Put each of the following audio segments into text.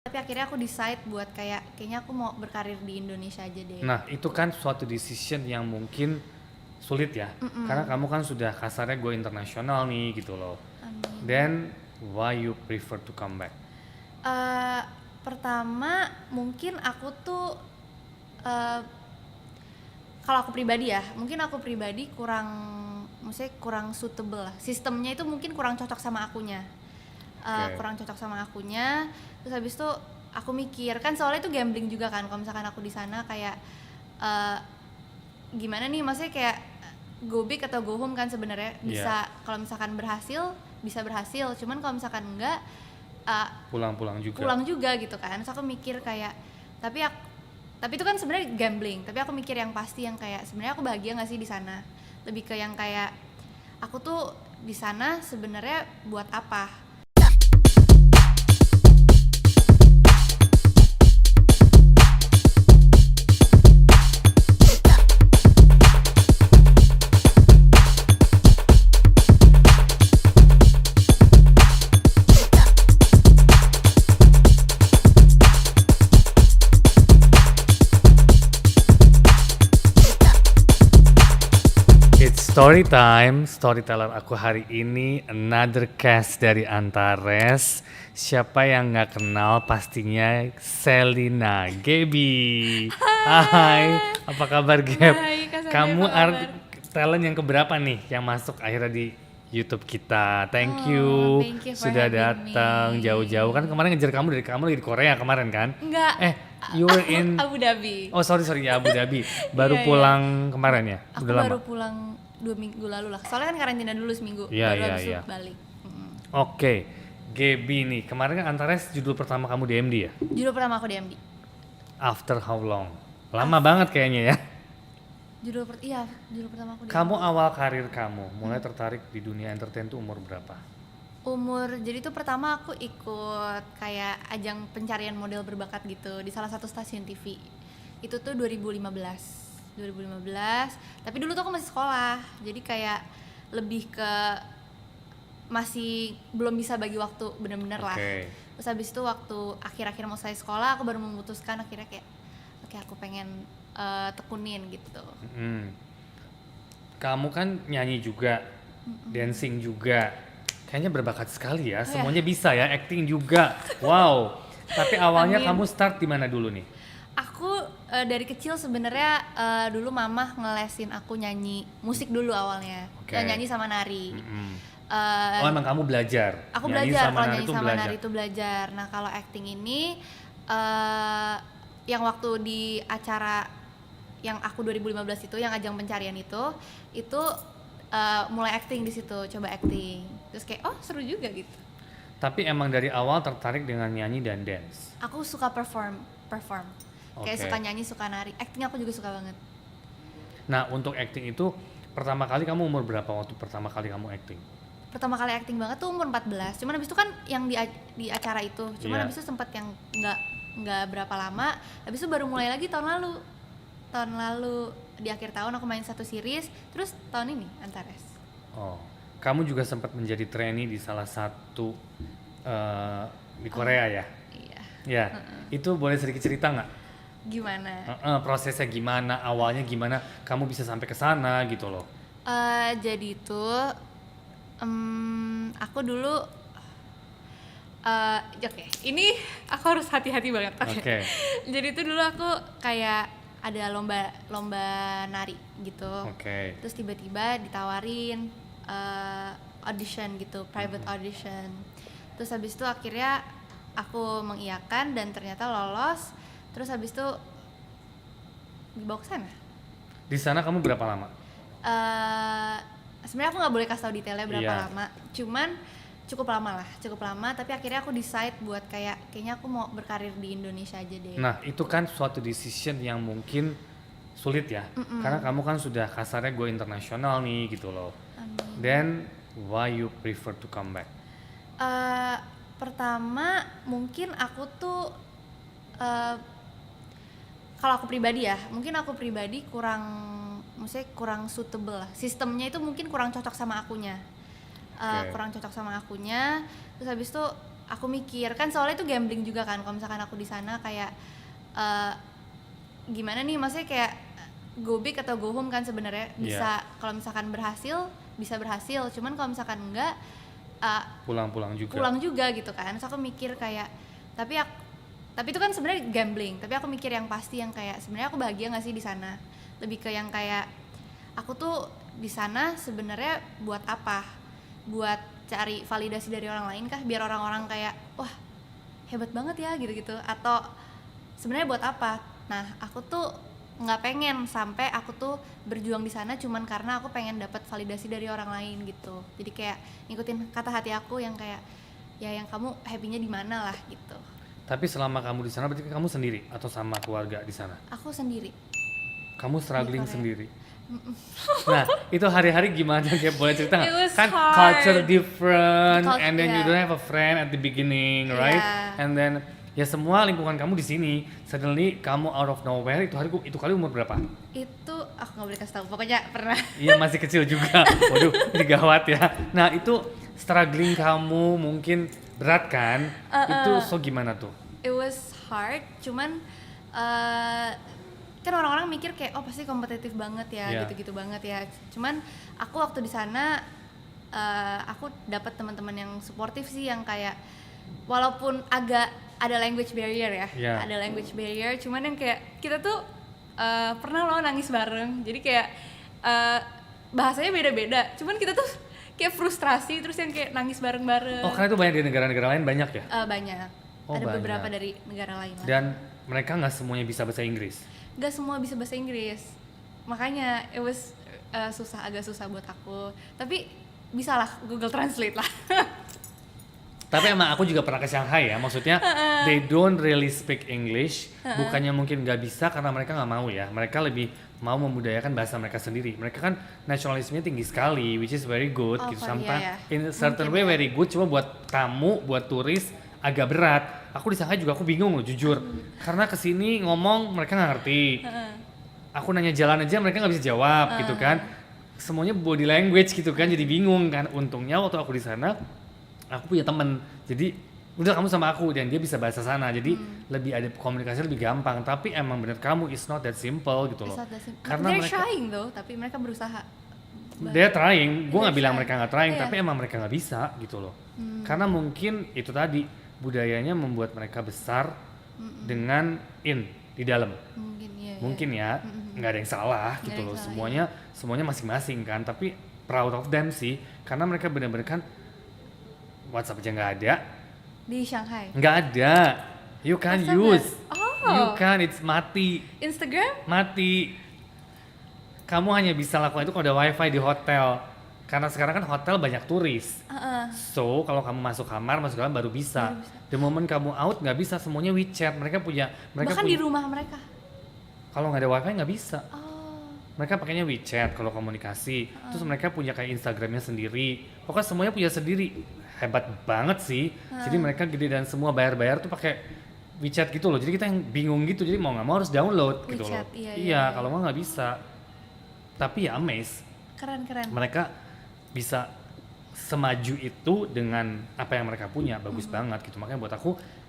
Tapi akhirnya aku decide buat kayaknya aku mau berkarir di Indonesia aja deh. Nah, itu kan suatu decision yang mungkin sulit ya. Karena kamu kan sudah kasarnya go internasional nih gitu loh. Amin. Then why you prefer to come back? Pertama mungkin aku tuh eh, kalau aku pribadi ya, mungkin aku pribadi maksudnya kurang suitable lah. Sistemnya itu mungkin kurang cocok sama akunya. Kurang cocok sama akunya. Terus habis itu aku mikir kan soalnya itu gambling juga kan. Kalau misalkan aku di sana kayak gimana nih, maksudnya kayak go big atau go home kan sebenarnya. Bisa kalau misalkan berhasil bisa berhasil. Cuman kalau misalkan enggak pulang juga gitu kan. Terus aku mikir kayak tapi itu kan sebenarnya gambling, tapi aku mikir yang pasti yang kayak sebenarnya aku bahagia nggak sih di sana, lebih ke yang kayak aku tuh di sana sebenarnya buat apa. It's story time, storyteller aku hari ini another cast dari Antares. Siapa yang nggak kenal pastinya Selina Gaby. Hai, apa kabar Gab? Baik, Kak Sandra, Kamu apa kabar? talent yang keberapa nih yang masuk akhirnya di YouTube kita? Thank Oh, you thank you for sudah having datang me. jauh-jauh. Kan kemarin ngejar kamu lagi di Korea kemarin kan? Enggak, You were in Abu Dhabi. Oh sorry ya, Abu Dhabi. Baru Iya. pulang kemarin ya? Aku Udah lama? baru pulang 2 minggu lalu lah, soalnya kan karantina dulu seminggu, Iya, baru iya, habis itu iya. balik. Oke, Gaby nih, kemarin kan Antares judul pertama kamu di MD ya? Judul pertama aku di MD. After how long? Lama banget kayaknya ya. Judul pertama aku di Kamu awal karir kamu, mulai tertarik di dunia entertain tuh umur berapa? Jadi tuh pertama aku ikut kayak ajang pencarian model berbakat gitu di salah satu stasiun TV. Itu tuh 2015. Tapi dulu tuh aku masih sekolah. Jadi kayak lebih ke masih belum bisa bagi waktu bener-bener lah. Terus habis itu waktu akhir-akhir mau selesai sekolah aku baru memutuskan akhirnya kayak oke, aku pengen tekunin gitu. Kamu kan nyanyi juga, dancing juga. Kayaknya berbakat sekali ya, semuanya bisa ya, acting juga. Wow. Tapi awalnya Amin. kamu start di mana dulu nih? Aku dari kecil sebenarnya dulu mamah ngelesin aku nyanyi musik dulu awalnya. Nyanyi sama nari. Oh emang kamu belajar? Aku Nyanyi belajar, sama kalau nari nyanyi tuh sama belajar? nari itu belajar. Nah kalau acting ini yang waktu di acara yang aku 2015 itu, yang ajang pencarian itu mulai acting di situ, coba acting. Terus kayak oh seru juga gitu. Tapi emang dari awal tertarik dengan nyanyi dan dance? Aku suka perform. Kayak suka nyanyi, suka nari. Acting aku juga suka banget. Nah untuk acting itu pertama kali kamu umur berapa waktu pertama kali kamu acting? Pertama kali acting banget tuh umur 14. Cuman habis itu kan yang di acara itu. Cuman habis itu sempat yang nggak berapa lama. Habis itu baru mulai lagi tahun lalu. Tahun lalu di akhir tahun aku main satu series. Terus tahun ini Antares. Oh, kamu juga sempat menjadi trainee di salah satu di Korea ya? Iya. Ya, itu boleh sedikit cerita nggak? Gimana? Prosesnya gimana, awalnya gimana, kamu bisa sampai ke sana gitu loh. Jadi itu aku dulu oke, ini aku harus hati-hati banget. Oke. Jadi itu dulu aku kayak ada lomba nari gitu. Terus tiba-tiba ditawarin audition gitu, private audition. Terus habis itu akhirnya aku mengiyakan dan ternyata lolos. Terus habis itu dibawa ke sana. Di sana kamu berapa lama? Sebenarnya aku nggak boleh kasih tahu detailnya berapa lama. Cuman cukup lama. Tapi akhirnya aku decide buat kayaknya aku mau berkarir di Indonesia aja deh. Nah itu kan suatu decision yang mungkin sulit ya. Karena kamu kan sudah kasarnya go internasional nih gitu loh. Amin. Then why you prefer to come back? Pertama mungkin aku tuh kalau aku pribadi ya, mungkin aku pribadi kurang suitable lah. Sistemnya itu mungkin kurang cocok sama akunya. Kurang cocok sama akunya. Terus habis itu aku mikir kan soalnya itu gambling juga kan kalau misalkan aku di sana kayak eh, gimana nih, maksudnya kayak go big atau go home kan sebenarnya bisa. Kalau misalkan berhasil bisa berhasil, cuman kalau misalkan enggak Pulang-pulang juga. pulang juga gitu kan. Terus aku mikir kayak tapi itu kan sebenarnya gambling, tapi aku mikir yang pasti yang kayak sebenarnya aku bahagia nggak sih di sana, lebih ke yang kayak aku tuh di sana sebenarnya buat apa, buat cari validasi dari orang lain kah, biar orang-orang kayak wah hebat banget ya gitu-gitu, atau sebenarnya buat apa. Nah aku tuh nggak pengen sampai aku tuh berjuang di sana cuman karena aku pengen dapat validasi dari orang lain gitu. Jadi kayak ngikutin kata hati aku yang kayak ya yang kamu happy-nya di mana lah gitu. Tapi selama kamu di sana berarti kamu sendiri atau sama keluarga di sana? Aku sendiri. Kamu struggling Korea. sendiri. Nah, itu hari-hari gimana? Kayak boleh cerita It nggak? was Kan hard. culture different, and then you yeah. don't have a friend at the beginning, right? Yeah. And then ya semua lingkungan kamu di sini, suddenly kamu out of nowhere. Itu kali umur berapa? Itu aku nggak boleh kasih tahu, pokoknya pernah. Iya masih kecil juga. Waduh, ini gawat ya. Nah itu struggling kamu mungkin berat kan? Itu so gimana tuh? It was hard, cuman kan orang-orang mikir kayak oh pasti kompetitif banget ya, Yeah. gitu-gitu banget ya. Cuman aku waktu di sana aku dapat teman-teman yang suportif sih, yang kayak walaupun agak ada language barrier ya, Yeah. ada language barrier, cuman yang kayak kita tuh pernah loh nangis bareng. Jadi kayak bahasanya beda-beda, cuman kita tuh kayak frustrasi terus yang kayak nangis bareng-bareng. Oh karena itu banyak di negara-negara lain banyak ya? Banyak. Oh, Ada banyak. beberapa dari negara lain lah. Dan mereka nggak semuanya bisa bahasa Inggris. Gak semua bisa bahasa Inggris, makanya it was agak susah buat aku. Tapi bisalah Google Translate lah. Tapi emang aku juga pernah ke Shanghai ya, maksudnya they don't really speak English. Bukannya mungkin nggak bisa karena mereka nggak mau ya, mereka lebih mau membudayakan bahasa mereka sendiri. Mereka kan nasionalismenya tinggi sekali, which is very good Oh, gitu. Korea Sometimes ya. in a certain way Mungkin ya. very good, cuma buat tamu, buat turis agak berat. Aku di Shanghai juga aku bingung loh jujur, karena kesini ngomong mereka nggak ngerti. Aku nanya jalan aja mereka nggak bisa jawab gitu kan. Semuanya body language gitu kan, jadi bingung kan. Untungnya waktu aku di sana aku punya temen, jadi udah kamu sama aku dan dia bisa bahasa sana, jadi lebih ada komunikasi lebih gampang. Tapi emang bener kamu is not that simple gitu loh. It's not that simple. Karena They're mereka trying though, tapi mereka berusaha. they're trying, gue nggak They're bilang trying. mereka nggak trying, Iya. tapi emang mereka nggak bisa gitu loh. Karena mungkin itu tadi budayanya membuat mereka besar dengan di dalam. Mungkin ya. Mungkin ya nggak ada yang salah Nggak gitu ada loh, yang salah, semuanya masing-masing kan. Tapi proud of them sih, karena mereka benar-benar kan WhatsApp aja nggak ada. Di Shanghai. Nggak ada. You can Astaga. use. Oh. You can, it's mati. Instagram? Mati. Kamu hanya bisa lakukan itu kalau ada wifi di hotel. Karena sekarang kan hotel banyak turis. So, kalau kamu masuk kamar baru bisa. The moment kamu out nggak bisa, semuanya WeChat. Mereka Bahkan di rumah mereka. kalau nggak ada wifi nggak bisa. Oh. Mereka pakainya WeChat kalau komunikasi. Terus mereka punya kayak Instagramnya sendiri. Pokoknya semuanya punya sendiri. Hebat banget sih. Jadi mereka gede dan semua bayar-bayar tuh pakai WeChat gitu loh. Jadi kita yang bingung gitu. Jadi mau nggak mau harus download gitu loh. WeChat, iya. Kalau nggak bisa. Tapi ya amazed. Keren. Mereka bisa semaju itu dengan apa yang mereka punya. Bagus banget gitu. Makanya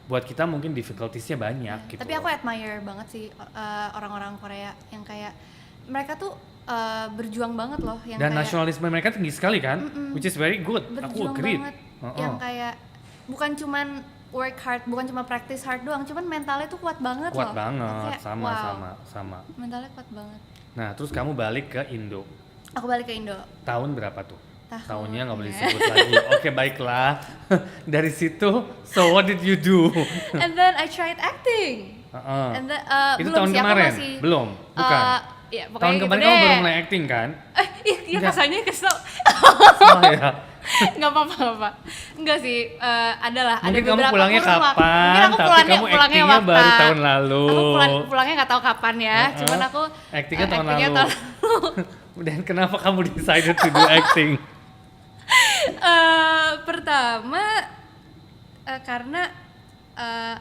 buat kita mungkin difficulties-nya banyak gitu. Tapi aku admire banget sih orang-orang Korea yang kayak mereka tuh berjuang banget loh, yang dan kayak nasionalisme mereka tinggi sekali kan, which is very good. Aku berjuang agree. banget. Yang kayak bukan cuman work hard, bukan cuma practice hard doang, cuman mentalnya tuh kuat banget Kuat loh. banget, Kayak, sama, wow, sama. mentalnya kuat banget. Nah, terus kamu balik ke Indo. Aku balik ke Indo. Tahun berapa tuh? Tahunnya nggak boleh Tahunnya. disebut lagi. Oke, baiklah. Dari situ, so what did you do? And then I tried acting. Heeh. And then, Itu belum tahun sih, aku kemarin? masih, Belum? Bukan? Ya, pokoknya Tahun gitu kemarin deh. kamu baru mulai acting kan? Iya Enggak. kasarnya kesel. Oh ya. Nggak apa-apa. Enggak sih, adalah ada Mungkin kamu beberapa pulangnya kurun waktu. kapan, Mungkin aku tapi kamu actingnya waktu- baru tahun lalu. Aku pulangnya nggak tahu kapan ya, cuman aku Actingnya tahun actingnya lalu. tahun Dan kenapa kamu decided to do acting? Pertama karena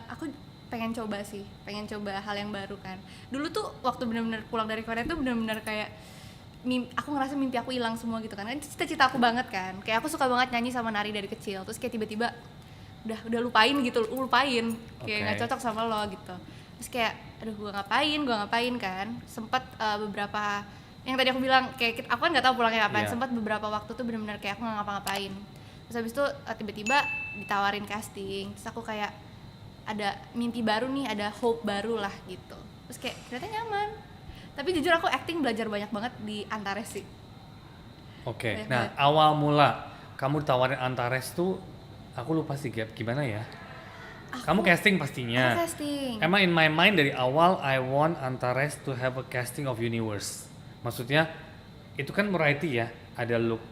aku pengen coba hal yang baru kan. Dulu tuh waktu benar-benar pulang dari Korea tuh benar-benar kayak aku ngerasa mimpi aku hilang semua gitu kan. Kan cita-cita aku banget kan. Kayak aku suka banget nyanyi sama nari dari kecil. Terus kayak tiba-tiba udah lupain gitu, lupain kayak nggak Oke. cocok sama lo gitu. Terus kayak aduh gue ngapain kan, sempat beberapa yang tadi aku bilang kayak aku kan nggak tahu pulangnya kapan. Iya. Sempat beberapa waktu tuh benar-benar kayak aku nggak ngapa-ngapain. Terus habis itu tiba-tiba ditawarin casting, terus aku kayak ada mimpi baru nih, ada hope baru lah gitu. Terus kayak ternyata nyaman. Tapi jujur aku acting belajar banyak banget di Antares sih. Oke. Banyak Nah, banget. awal mula kamu ditawarin Antares tuh aku lupa sih Gap, gimana ya? Kamu casting pastinya. Aku casting. Emang in my mind dari awal I want Antares to have a casting of universe. Maksudnya itu kan variety ya, ada look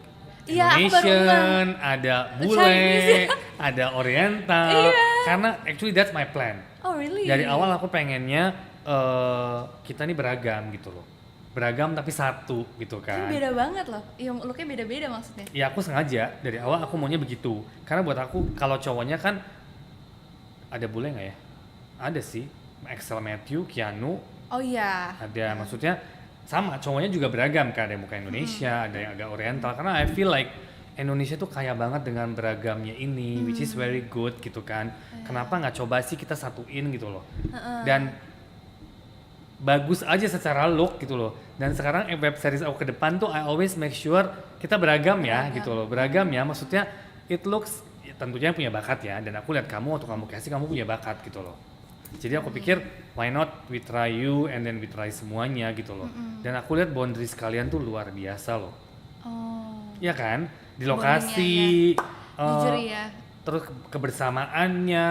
Iya, aku baru Indonesian, ada bule, Chinese. ada Oriental. Iya. Karena actually that's my plan. Oh really? Dari awal aku pengennya kita nih beragam gitu loh, beragam tapi satu gitu Kan kan. beda banget loh. Iya, looknya beda-beda maksudnya. Ya aku sengaja dari awal aku maunya begitu. Karena buat aku kalau cowoknya kan ada bule nggak ya? Ada sih, Axel Matthew, Keanu, Oh iya. ada maksudnya sama cowoknya juga beragam kan, ada yang muka Indonesia, ada yang agak Oriental. Karena I feel like Indonesia tuh kaya banget dengan beragamnya ini, which is very good gitu kan. Kenapa nggak coba sih kita satuin gitu loh? Dan bagus aja secara look gitu loh. Dan sekarang web series aku ke depan tuh I always make sure kita beragam ya gitu loh. Beragam ya, maksudnya it looks ya, tentunya punya bakat ya. Dan aku lihat kamu waktu kamu casting kamu punya bakat gitu loh. Jadi aku pikir why not we try you and then we try semuanya gitu loh. Dan aku lihat boundaries kalian tuh luar biasa loh. Oh. Iya kan? Di Bondingnya, lokasi, Jujur ya. terus kebersamaannya,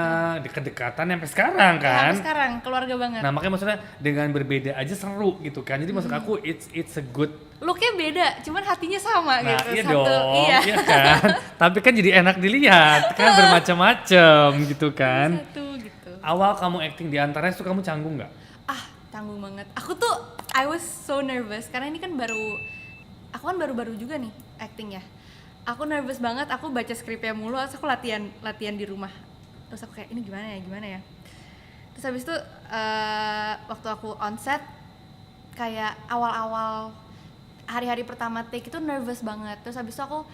kedekatan sampai sekarang Ya, kan. sampai sekarang keluarga banget. Nah makanya maksudnya dengan berbeda aja seru gitu kan. Jadi maksud aku it's a good. Looknya beda, cuman hatinya sama Nah gitu. iya Satu, dong, iya. iya kan. Tapi kan jadi enak dilihat kan bermacam-macam gitu kan. Satu gitu. Awal kamu acting di Antares tuh kamu canggung nggak? Ah, tanggung banget. Aku tuh I was so nervous karena ini kan aku kan baru-baru juga nih acting ya. Aku nervous banget, aku baca skripnya mulu, terus aku latihan di rumah. Terus aku kayak ini gimana ya. Terus habis itu waktu aku on set kayak awal-awal hari-hari pertama take itu nervous banget. Terus habis itu aku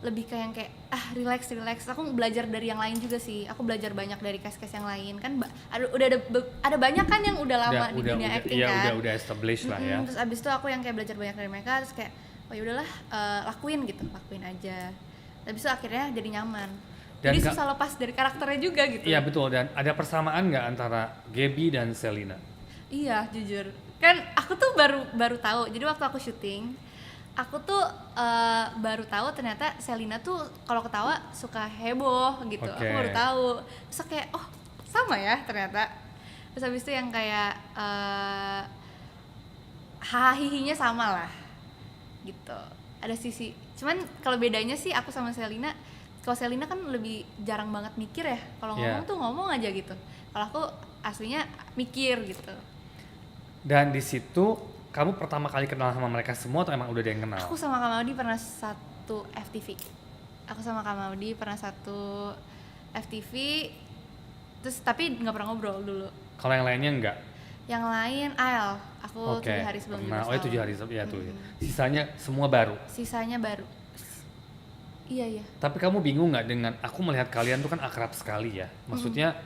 lebih kayak relax. Aku belajar dari yang lain juga sih. Aku belajar banyak dari cast-cast yang lain kan. Ada banyak kan yang udah lama di dunia acting iya, kan. udah established lah ya. Terus abis itu aku yang kayak belajar banyak dari mereka, terus kayak oh yaudahlah lakuin aja. Abis itu akhirnya jadi nyaman. Dan Jadi susah lepas dari karakternya juga gitu. Iya betul, dan ada persamaan nggak antara Gaby dan Selina? Iya jujur. Kan aku tuh baru tahu. Jadi waktu aku syuting, aku tuh baru tahu ternyata Selina tuh kalau ketawa suka heboh gitu. Oke. Aku baru tahu. Terus kayak oh sama ya ternyata. Terus habis itu yang kayak hahihinya sama lah gitu. Ada sisi. Cuman kalau bedanya sih aku sama Selina, kalau Selina kan lebih jarang banget mikir ya. Kalau ngomong tuh ngomong aja gitu. Kalau aku aslinya mikir gitu. Dan di situ kamu pertama kali kenal sama mereka semua atau emang udah ada yang kenal? Aku sama Kak Maudi pernah satu FTV. Terus tapi nggak pernah ngobrol dulu. Kalau yang lainnya enggak? Yang lain AL, aku Oke. 7 hari sebelum Nah, oh 7 hari sebelum ya tuh. Ya. Hmm. Sisanya semua baru. Sisanya baru. Iya. Tapi kamu bingung nggak dengan aku melihat kalian tuh kan akrab sekali ya. Maksudnya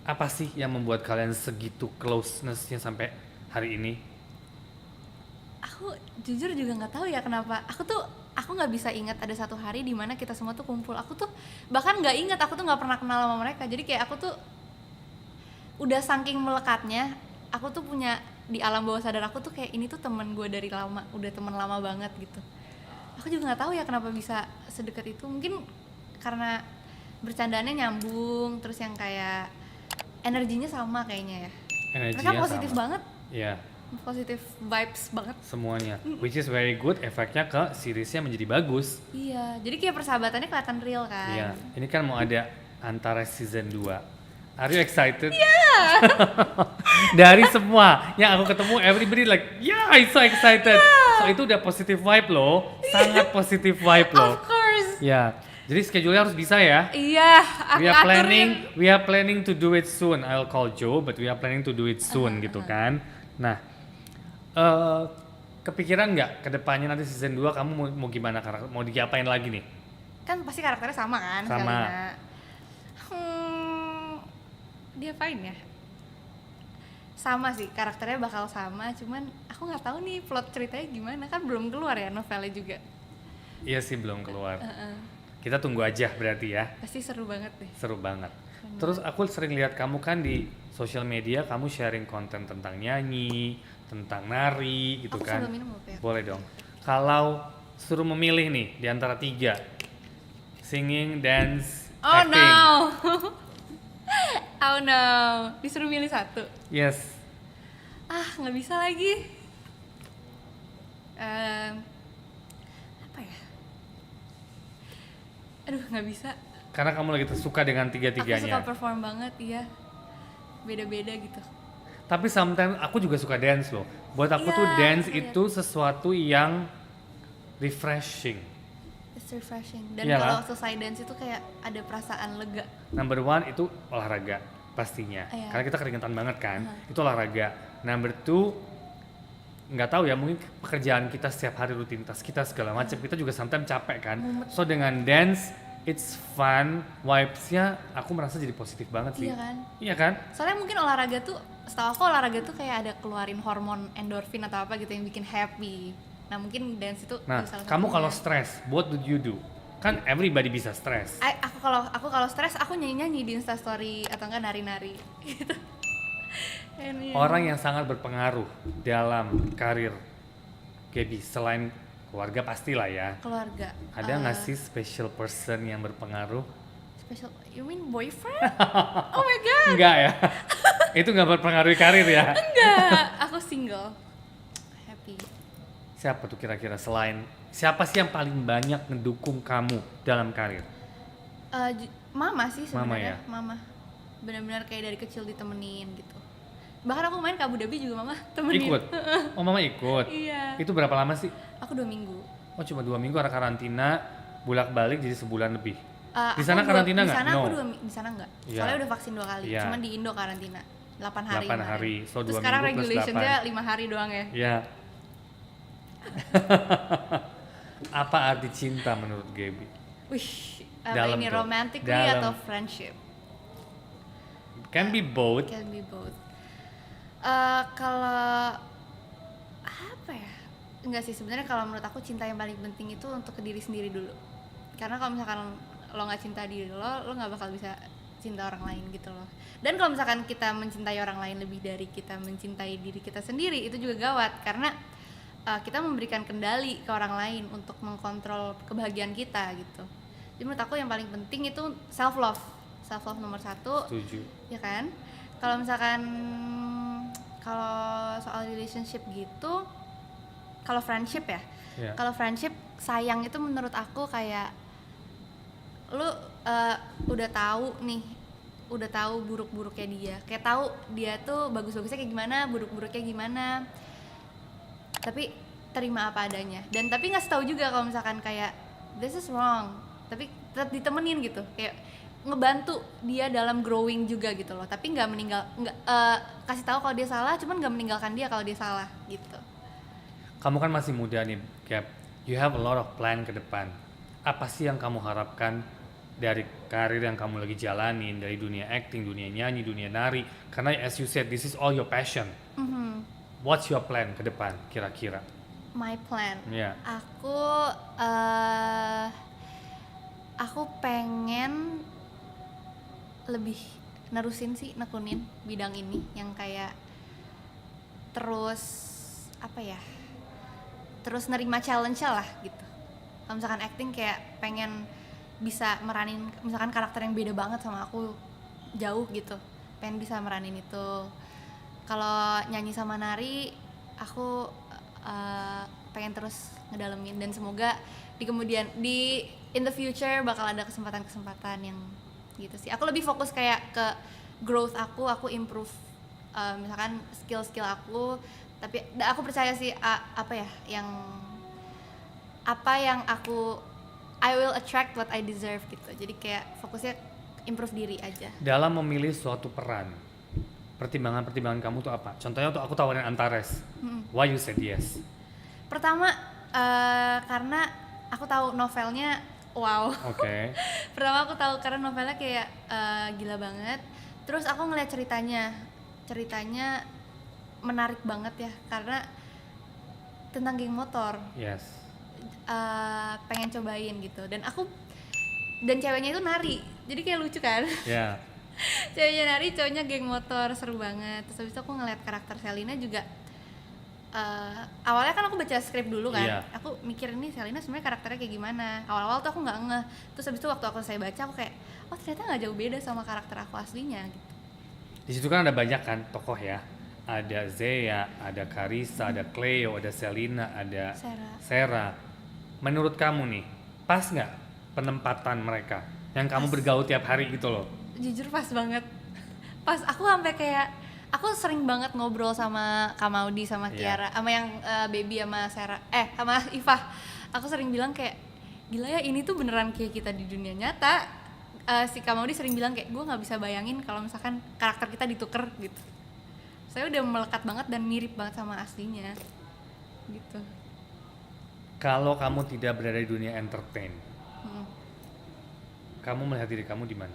apa sih yang membuat kalian segitu closeness-nya sampai hari ini? Aku jujur juga nggak tahu ya kenapa. Aku nggak bisa ingat ada satu hari di mana kita semua tuh kumpul. Aku tuh bahkan nggak ingat aku tuh nggak pernah kenal sama mereka. Jadi kayak aku tuh udah saking melekatnya. Aku tuh punya di alam bawah sadar aku tuh kayak ini tuh temen gue dari lama, udah temen lama banget gitu. Aku juga nggak tahu ya kenapa bisa sedekat itu. Mungkin karena bercandaannya nyambung, terus yang kayak energinya sama kayaknya ya. Mereka positif banget. Iya. Positif vibes banget. Semuanya, which is very good. Efeknya ke seriesnya menjadi bagus. Iya, jadi kayak persahabatannya kelihatan real kan. Iya, ini kan mau ada Antares season 2. Are you excited? Dari semua yang aku ketemu, everybody like, yeah, I'm so excited. So itu udah positive vibe loh, sangat positive vibe loh. Of course. Ya, jadi schedule-nya harus bisa ya. Iya, aku We are planning to do it soon. I'll call Joe, but we are planning to do it soon gitu kan. Nah, kepikiran nggak kedepannya nanti season 2 kamu mau gimana karakter? Mau diapain lagi nih? Kan pasti karakternya sama kan, Sama. Selina. dia fine ya. Sama sih, karakternya bakal sama, cuman aku nggak tahu nih plot ceritanya gimana, kan belum keluar ya novelnya juga. Iya sih belum keluar. Kita tunggu aja berarti ya. Pasti seru banget deh. Seru banget. Terus aku sering lihat kamu kan di sosial media, kamu sharing konten tentang nyanyi, tentang nari gitu Aku kan. sambil minum apa ya? Boleh dong. Kalau suruh memilih nih di antara 3, singing, dance, Oh acting. no. Oh no, disuruh milih satu. Yes. Nggak bisa lagi. Apa ya? Aduh, nggak bisa. Karena kamu lagi suka dengan Aku tiga-tiganya. suka perform banget, iya. Beda-beda gitu. Tapi sometimes aku juga suka dance loh. Buat aku Iya, tuh dance aku lihat. itu sesuatu yang refreshing. It's refreshing. Dan Iya kalau kan? selesai dance itu kayak ada perasaan lega. Number 1 itu olahraga pastinya. Iya. Karena kita keringetan banget kan. Itu olahraga. Number 2 nggak tahu ya, mungkin pekerjaan kita setiap hari, rutinitas kita segala macam, kita juga sometimes capek kan. So dengan dance it's fun, vibes-nya aku merasa jadi positif banget sih. Iya kan? Iya kan? Soalnya mungkin olahraga tuh, setahu aku olahraga tuh kayak ada keluarin hormon endorfin atau apa gitu yang bikin happy. Nah mungkin dance itu Nah, salah kamu satunya. kalau stres, what do you do? Kan everybody bisa stres. Aku kalau stres aku nyanyi di Instastory atau enggak nari-nari gitu. Nyanyi. Orang yang sangat berpengaruh dalam karir Gaby selain keluarga pastilah ya. Keluarga. Ada nggak sih special person yang berpengaruh? Special, you mean boyfriend? Oh my god. Enggak ya? Itu nggak berpengaruh karir ya? Enggak, aku single. Happy. Siapa tuh kira-kira selain, siapa sih yang paling banyak ngedukung kamu dalam karir? Mama sih Mama sebenarnya. ya? Mama. Benar-benar kayak dari kecil ditemenin gitu. Bahkan aku main ke Abu Dhabi juga mama temenin. Ikut? Oh mama ikut? Iya. Itu berapa lama sih? Aku 2 minggu. Oh cuma 2 minggu, karena karantina, bolak-balik jadi sebulan lebih. Di Aku sana karantina nggak? Di sana No. aku di sana enggak. Iya. Soalnya udah vaksin 2 kali. Iya. Cuman di Indo karantina 8 hari. 8 hari, so 2 Terus sekarang minggu plus regulationnya 5 hari doang ya. Ya. Apa arti cinta menurut Gaby? Wih, apa Dalam ini tuh. romantically Dalam. atau friendship? Can be both. Can be both. Kalau apa ya? Enggak sih, sebenarnya kalau menurut aku cinta yang paling penting itu untuk ke diri sendiri dulu. Karena kalau misalkan lo nggak cinta diri lo nggak bakal bisa cinta orang lain gitu loh. Dan kalau misalkan kita mencintai orang lain lebih dari kita mencintai diri kita sendiri, itu juga gawat karena kita memberikan kendali ke orang lain untuk mengkontrol kebahagiaan kita gitu. Jadi menurut aku yang paling penting itu self love nomor 1. Setuju. Ya kan? Kalau misalkan kalau soal relationship gitu, kalau friendship ya, Ya. kalau friendship sayang itu menurut aku kayak lu udah tahu buruk-buruknya dia, kayak tahu dia tuh bagus-bagusnya kayak gimana, buruk-buruknya gimana, tapi terima apa adanya, dan tapi ngasih tahu juga kalau misalkan kayak this is wrong, tapi tetap ditemenin gitu, kayak ngebantu dia dalam growing juga gitu loh, tapi nggak kasih tahu kalau dia salah, cuman nggak meninggalkan dia kalau dia salah gitu. Kamu kan masih muda nih, Gap. You have a lot of plan ke depan. Apa sih yang kamu harapkan dari karir yang kamu lagi jalanin, dari dunia acting, dunia nyanyi, dunia nari? Karena as you said, this is all your passion. What's your plan ke depan kira-kira? My plan. Ya. Aku pengen lebih nekunin bidang ini yang kayak terus nerima challenge lah gitu. Kalau misalkan acting kayak pengen bisa meranin misalkan karakter yang beda banget sama aku jauh gitu, pengen bisa meranin itu. Kalau nyanyi sama nari aku pengen terus ngedalemin, dan semoga in the future bakal ada kesempatan-kesempatan yang gitu sih. Aku lebih fokus kayak ke growth aku improve misalkan skill aku, tapi aku percaya sih I will attract what I deserve gitu. Jadi kayak fokusnya improve diri aja. Dalam memilih suatu peran, pertimbangan kamu tuh apa? Contohnya tuh aku tawarin Antares. Why you said yes? Pertama karena aku tahu novelnya wow. Oke. Pertama aku tahu karena novelnya kayak gila banget. Terus aku ngeliat ceritanya menarik banget ya, karena tentang geng motor. Yes. Pengen cobain gitu, dan ceweknya itu nari, jadi kayak lucu kan. Ya. Ceweknya nari, cowoknya geng motor, seru banget. Terus habis itu aku ngeliat karakter Selina juga. Awalnya kan aku baca skrip dulu kan. Iya. Aku mikir ini Selina sebenarnya karakternya kayak gimana. Awal-awal tuh aku nggak ngeh. Terus habis itu waktu saya baca, aku kayak, oh ternyata nggak jauh beda sama karakter aku aslinya gitu. Di situ kan ada banyak kan tokoh ya. Ada Zea, ada Carissa, ada Cleo, ada Selina, ada Sarah. Menurut kamu nih, pas nggak penempatan mereka yang kamu bergaul tiap hari gitu loh? Jujur pas banget. Pas aku sampai kayak, aku sering banget ngobrol sama Kak Maudi, sama Kiara, sama yang Baby, sama Sarah, sama Ifah. Aku sering bilang kayak, gila ya, ini tuh beneran kayak kita di dunia nyata. Si Kak Maudi sering bilang kayak, gue nggak bisa bayangin kalau misalkan karakter kita dituker gitu. Saya udah melekat banget dan mirip banget sama aslinya gitu. Kalau kamu tidak berada di dunia entertain, kamu melihat diri kamu di mana?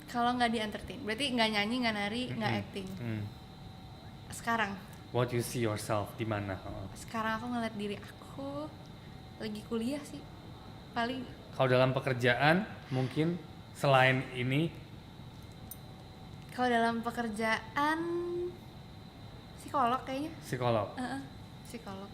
Kalau nggak di entertain, berarti nggak nyanyi, nggak nari, nggak acting. Sekarang? What you see yourself di mana? Sekarang aku ngeliat diri aku lagi kuliah sih, paling. Kalau dalam pekerjaan mungkin selain ini? Kalau dalam pekerjaan psikolog kayaknya. Psikolog. Psikolog.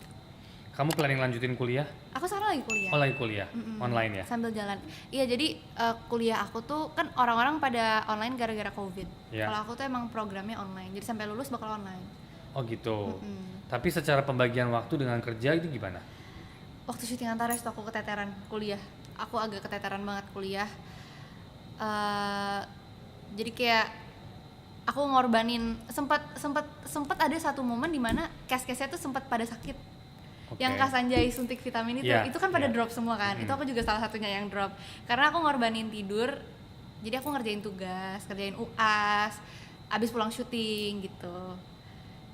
Kamu planning lanjutin kuliah? Aku sekarang lagi kuliah. Oh lagi kuliah, online ya? Sambil jalan. Iya, jadi kuliah aku tuh kan orang-orang pada online gara-gara COVID. Yeah. Kalau aku tuh emang programnya online, jadi sampai lulus bakal online. Oh gitu. Tapi secara pembagian waktu dengan kerja itu gimana? Waktu syuting Antares tuh aku keteteran kuliah. Aku agak keteteran banget kuliah. Jadi kayak aku ngorbanin, sempat ada satu momen dimana cast-castnya tuh sempat pada sakit. Yang Kak Sanjay suntik vitamin itu kan pada drop semua kan. Itu aku juga salah satunya yang drop karena aku ngorbanin tidur. Jadi aku ngerjain tugas, kerjain UAS, abis pulang syuting gitu.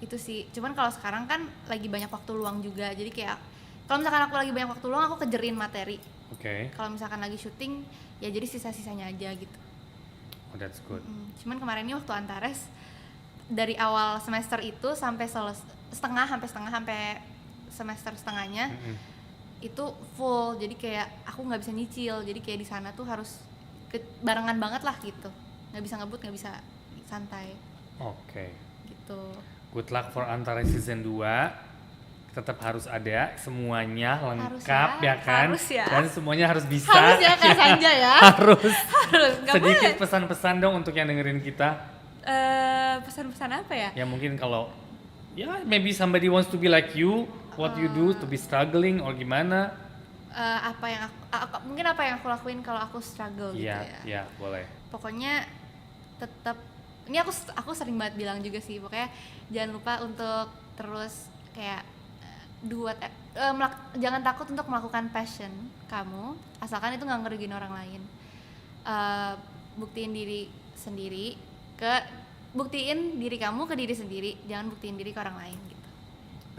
Itu sih. Cuman kalau sekarang kan lagi banyak waktu luang juga, jadi kayak kalau misalkan aku lagi banyak waktu luang, aku kejerin materi. Kalau misalkan lagi syuting, ya jadi sisa-sisanya aja gitu. Oh, that's good. Cuman kemarin ini waktu Antares, dari awal semester itu sampai setengah sampai semester setengahnya itu full. Jadi kayak aku nggak bisa nyicil. Jadi kayak di sana tuh harus barengan banget lah gitu. Nggak bisa ngebut, nggak bisa santai. Gitu. Good luck for Antares season 2. Tetap harus ada semuanya lengkap ya kan? Harus ya. Dan semuanya harus bisa. Harus ya Kak Sanja ya. Harus. Gak sedikit boleh. Pesan-pesan dong untuk yang dengerin kita. Pesan-pesan apa ya? Ya mungkin kalau maybe somebody wants to be like you, what you do to be struggling or gimana? Mungkin apa yang aku lakuin kalau aku struggle gitu ya. Iya, boleh. Pokoknya tetap, ini aku sering banget bilang juga sih, pokoknya jangan lupa untuk terus kayak jangan takut untuk melakukan passion kamu, asalkan itu nggak ngerugiin orang lain. Buktiin diri kamu ke diri sendiri, jangan buktiin diri ke orang lain gitu.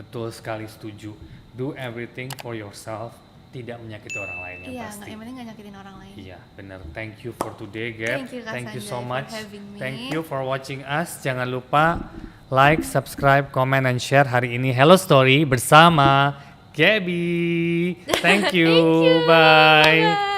Betul sekali, setuju. Do everything for yourself, tidak menyakiti orang lain yang pasti. Iya, yang penting nggak nyakitin orang lain. Iya, benar. Thank you for today, Gab. Thank you so much. having me. Thank you for watching us. Jangan lupa like, subscribe, comment, and share hari ini Hello Story bersama Gabby. Thank you. Thank you. Bye. Bye.